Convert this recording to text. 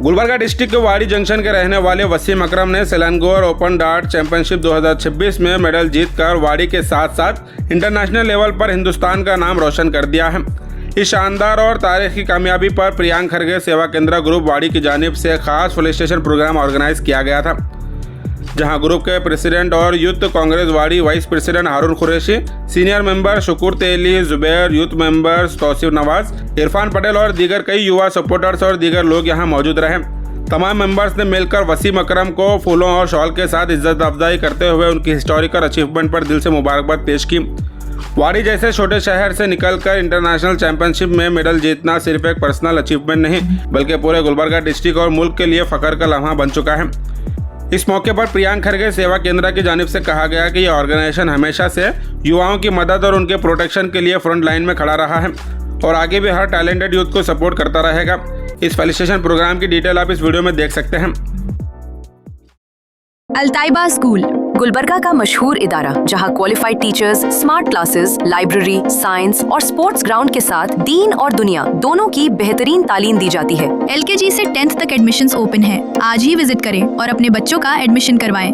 Gulbarga district के वाड़ी junction के रहने वाले वसीम अकरम ने सेलेंगोर ओपन डार्ट चैंपियनशिप 2026 में मेडल जीतकर वाड़ी के साथ साथ इंटरनेशनल लेवल पर हिंदुस्तान का नाम रोशन कर दिया है। इस शानदार और तारीखी कामयाबी पर प्रियांक खरगे सेवा केंद्र ग्रुप वाड़ी की जानिब से खास फेलिसिटेशन प्रोग्राम ऑर्गेनाइज किया गया था, जहां ग्रुप के प्रेसिडेंट और यूथ कांग्रेस वाड़ी वाइस प्रेसिडेंट हारून कुरैशी, सीनियर मेंबर शुकुर तेली, जुबैर, यूथ मेंबर्स तौसीफ नवाज, इरफान पटेल और दीगर कई युवा सपोर्टर्स और दीगर लोग यहां मौजूद रहे। तमाम मेंबर्स ने मिलकर वसीम अकरम को फूलों और शॉल के साथ इज्जत अफजाई करते हुए उनकी हिस्टोरिकल अचीवमेंट पर दिल से मुबारकबाद पेश की। वाड़ी जैसे छोटे शहर से निकलकर इंटरनेशनल चैंपियनशिप में मेडल जीतना सिर्फ एक पर्सनल अचीवमेंट नहीं, बल्कि पूरे गुलबर्गा डिस्ट्रिक्ट और मुल्क के लिए फख्र का लम्हा बन चुका है। इस मौके पर प्रियांक खरगे सेवा केंद्र की जानिब से कहा गया कि यह ऑर्गेनाइजेशन हमेशा से युवाओं की मदद और उनके प्रोटेक्शन के लिए फ्रंट लाइन में खड़ा रहा है और आगे भी हर टैलेंटेड यूथ को सपोर्ट करता रहेगा। इस फेलिसिटेशन प्रोग्राम की डिटेल आप इस वीडियो में देख सकते हैं। अल्ताइबा स्कूल गुलबर्गा का मशहूर इदारा, जहां qualified teachers, smart classes, library, science और स्पोर्ट्स ग्राउंड के साथ दीन और दुनिया दोनों की बेहतरीन तालीम दी जाती है। LKG से 10th तक एडमिशन्स ओपन है। आज ही विजिट करें और अपने बच्चों का एडमिशन करवाएं।